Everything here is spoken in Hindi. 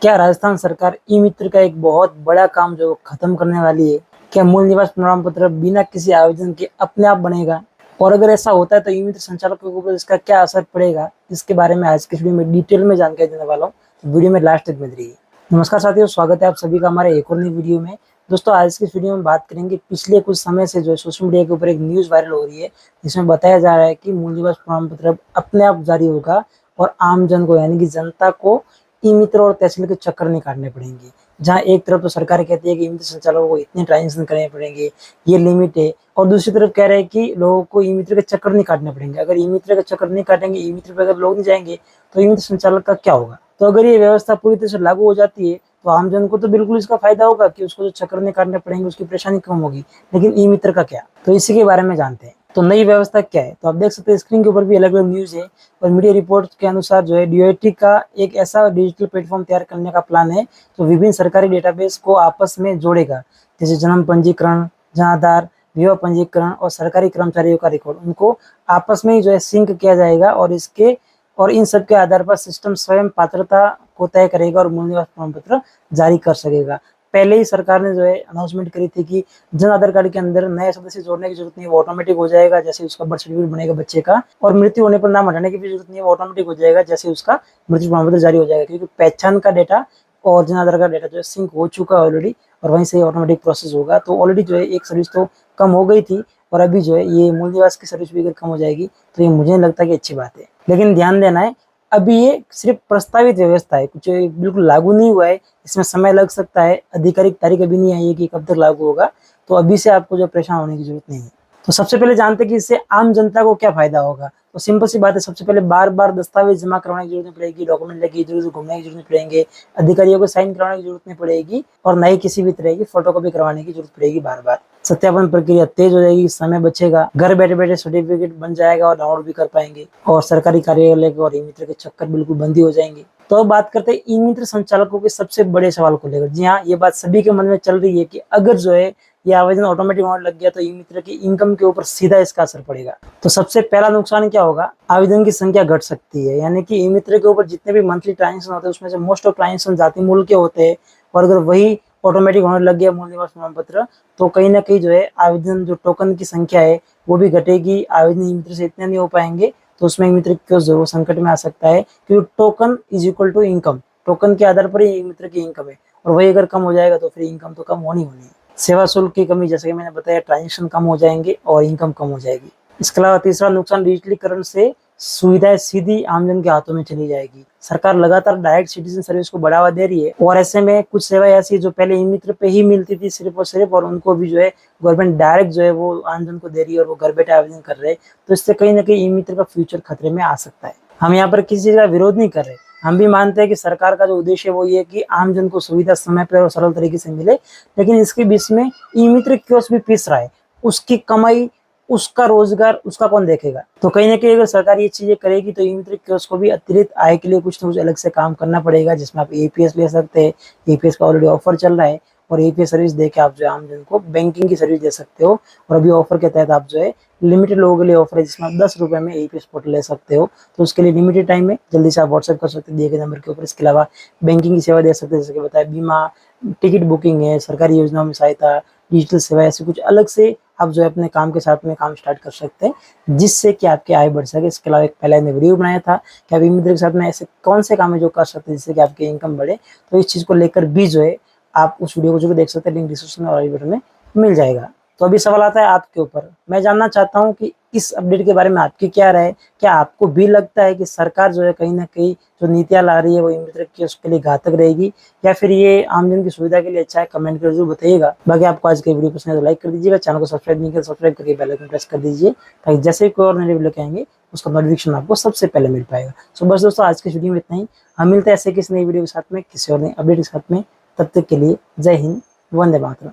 क्या राजस्थान सरकार ई मित्र का एक बहुत बड़ा काम जो खत्म करने वाली है? क्या मूल निवास प्रमाण पत्र बिना किसी आवेदन के अपने आप बनेगा? और अगर ऐसा होता है तो ई मित्र संचालकों के ऊपर इसका क्या असर पड़ेगा? इसके बारे में आज के वीडियो में डिटेल में जानकारी देने वाला हूँ, तो वीडियो में लास्ट तक बने रहिए। नमस्कार साथियों, स्वागत है आप सभी का हमारे एक और नई वीडियो में। दोस्तों, आज की इस वीडियो में बात करेंगे पिछले कुछ समय से जो सोशल मीडिया के ऊपर एक न्यूज वायरल हो रही है, जिसमें बताया जा रहा है कि मूल निवास प्रमाण पत्र अब अपने आप जारी होगा और आम जन को यानी कि जनता को ई मित्र और तहसील के चक्कर नहीं काटने पड़ेंगे। जहाँ एक तरफ तो सरकार कहती है कि ई मित्र संचालकों को इतने ट्रांजेक्शन करने पड़ेंगे, ये लिमिट है, और दूसरी तरफ कह रहे हैं कि लोगों को ई मित्र के चक्कर नहीं काटने पड़ेंगे। अगर ई मित्र का चक्कर नहीं काटेंगे, ई मित्र पे अगर लोग नहीं जाएंगे, तो ई मित्र संचालक का क्या होगा? तो अगर ये व्यवस्था पूरी तरह से लागू हो जाती है तो आम जन को तो बिल्कुल इसका फायदा होगा कि उसको जो चक्कर नहीं काटने पड़ेंगे, उसकी परेशानी कम होगी। लेकिन ई मित्र का क्या? तो इसी के बारे में जानते हैं। तो नई व्यवस्था क्या है? तो आप देख सकते हैं स्क्रीन के ऊपर भी अलग अलग न्यूज है, और मीडिया रिपोर्ट के अनुसार जो है डीओटी का एक ऐसा डिजिटल प्लेटफॉर्म तैयार करने का प्लान है जो विभिन्न सरकारी डेटाबेस को आपस में जोड़ेगा, जैसे जन्म पंजीकरण, जनाधार, विवाह पंजीकरण और सरकारी कर्मचारियों का रिकॉर्ड, उनको आपस में ही जो है सिंक किया जाएगा। और इन सब के आधार पर सिस्टम स्वयं पात्रता को तय करेगा और मूल निवास प्रमाण पत्र जारी कर सकेगा। पहले ही सरकार ने जो है अनाउंसमेंट करी थी कि जन आधार कार्ड के अंदर नए सदस्य जोड़ने की जरूरत नहीं है, वो ऑटोमेटिक हो जाएगा जैसे उसका बर्थ सर्टिफिकेट बनेगा बच्चे का। और मृत्यु होने पर नाम हटाने की भी जरूरत नहीं है, वो ऑटोमेटिक हो जाएगा जैसे उसका मृत्यु प्रमाण पत्र जारी हो जाएगा, क्योंकि पहचान का डेटा और जन आधार का डेटा जो है सिंक हो चुका है ऑलरेडी, और वहीं से ऑटोमेटिक प्रोसेस होगा। तो ऑलरेडी जो है एक सर्विस तो कम हो गई थी, और अभी जो है ये मूल निवास की सर्विस भी अगर कम हो जाएगी तो ये मुझे नहीं लगता कि अच्छी बात है। लेकिन ध्यान देना है, अभी ये सिर्फ प्रस्तावित व्यवस्था है, कुछ बिल्कुल लागू नहीं हुआ है। इसमें समय लग सकता है, आधिकारिक तारीख अभी नहीं आई है कि कब तक लागू होगा, तो अभी से आपको जो परेशान होने की जरूरत नहीं है। तो सबसे पहले जानते हैं कि इससे आम जनता को क्या फायदा होगा। तो सिंपल सी बात है, सबसे पहले बार बार दस्तावेज जमा करवाने की जरूरत नहीं पड़ेगी, डॉक्यूमेंट लेके इधर उधर घूमने की जरूरत नहीं पड़ेगी, अधिकारियों को साइन करवाने की जरूरत नहीं पड़ेगी, और न ही किसी भी तरह की फोटोकॉपी करवाने की जरूरत पड़ेगी बार बार। सत्यापन प्रक्रिया तेज हो जाएगी, समय बचेगा, घर बैठे बैठे सर्टिफिकेट बन जाएगा और डाउनलोड भी कर पाएंगे, और सरकारी कार्यालय और ई मित्र के चक्कर बिल्कुल बंद ही हो जाएंगे। तो अब बात करते हैं ई मित्र संचालकों के सबसे बड़े सवाल को लेकर। जी हाँ, ये बात सभी के मन में चल रही है कि अगर जो है ये आवेदन ऑटोमेटिक होने लग गया तो ई मित्र की इनकम के ऊपर सीधा इसका असर पड़ेगा। तो सबसे पहला नुकसान क्या होगा? आवेदन की संख्या घट सकती है, यानी कि ई मित्र के ऊपर जितने भी मंथली ट्रांजेक्शन होते हैं उसमें से मोस्ट ऑफ ट्रांजेक्शन जाति मूल के होते हैं, और अगर वही ऑटोमेटिक होने लग गया मूल निवास प्रमाण पत्र, तो कहीं ना कहीं जो है आवेदन जो टोकन की संख्या है वो भी घटेगी। आवेदन ई मित्र से इतने नहीं हो पाएंगे, तो उसमें ई मित्र जो संकट में आ सकता है, क्योंकि token is equal to income, token के आधार पर ही ई मित्र की इनकम है, और वही अगर कम हो जाएगा तो फिर इनकम तो कम होनी होनी है। सेवा शुल्क की कमी, जैसे कि मैंने बताया, ट्रांजेक्शन कम हो जाएंगे और इनकम कम हो जाएगी। इसके अलावा तीसरा नुकसान, डिजिटलीकरण से सुविधाएं सीधी आमजन के हाथों में चली जाएगी। सरकार लगातार डायरेक्ट सिटीजन सर्विस को बढ़ावा दे रही है, और ऐसे में कुछ सेवाएं ऐसी जो पहले ई मित्र पे ही मिलती थी सिर्फ और सिर्फ, और उनको भी जो है गवर्नमेंट डायरेक्ट जो है वो आमजन को दे रही है, और वो घर बैठे आवेदन कर रहे हैं। तो इससे कहीं ना कहीं ई मित्र का फ्यूचर खतरे में आ सकता है। हम यहाँ पर किसी चीज का विरोध नहीं कर रहे, हम भी मानते हैं कि सरकार का जो उद्देश्य है वो ये कि आमजन को सुविधा समय पर और सरल तरीके से मिले, लेकिन इसके बीच में ई मित्र कियोस्क भी पिस रहा है। उसकी कमाई, उसका रोजगार, उसका कौन देखेगा? तो कहीं ना कहीं अगर सरकार ये चीजें करेगी तो ई मित्र कियोस्क को भी अतिरिक्त आय के लिए कुछ ना कुछ अलग से काम करना पड़ेगा, जिसमें आप एपीएस ले सकते हैं। एपीएस का ऑलरेडी ऑफर चल रहा है, और एपीएस सर्विस देके आप जो है आमजन को बैंकिंग की सर्विस दे सकते हो। और अभी ऑफर के तहत आप जो है लिमिटेड लोगों के लिए ऑफर है, जिसमें आप 10 रुपए में एपीएस पोर्टल ले सकते हो। तो उसके लिए लिमिटेड टाइम में जल्दी से आप व्हाट्सएप कर सकते हैं दिए गए नंबर के ऊपर। इसके अलावा बैंकिंग की सेवा दे सकते हैं, जैसे कि बताया, बीमा, टिकट बुकिंग है, सरकारी योजनाओं में सहायता, डिजिटल सेवा, ऐसे कुछ अलग से आप जो है अपने काम के साथ में काम स्टार्ट कर सकते हैं, जिससे कि आपकी आय बढ़ सके। इसके अलावा एक पहले मैंने वीडियो बनाया था कि आप ई मित्र के साथ में ऐसे कौन से काम है जो कर सकते हैं जिससे कि आपकी इनकम बढ़े। तो इस चीज को लेकर भी जो है आप उस वीडियो को जो देख सकते हैं, लिंक डिस्क्रिप्शन में और आई बटन में मिल जाएगा। तो अभी सवाल आता है आपके ऊपर। मैं जानना चाहता हूँ कि इस अपडेट के बारे में आपकी क्या राय है? क्या आपको भी लगता है कि सरकार जो है कहीं ना कहीं जो नीतियां ला रही है वो ई मित्र की उसके लिए घातक रहेगी, या फिर ये आमजन की सुविधा के लिए अच्छा है? कमेंट कर जरूर बताइएगा। बाकी आपको आज की वीडियो पसंद है तो लाइक कर दीजिएगा, चैनल को सब्सक्राइब नहीं किया सब्सक्राइब करके बेल आइकन प्रेस कर दीजिए, ताकि जैसे ही कोई और नई वीडियो आएंगे उसका नोटिफिकेशन आपको सबसे पहले मिल पाएगा। सो बस दोस्तों, आज की वीडियो में इतना ही। हम मिलते हैं ऐसे किसी नई वीडियो के साथ में, किसी और नई अपडेट के साथ में। तब तक के लिए जय हिंद, वंदे मातरम।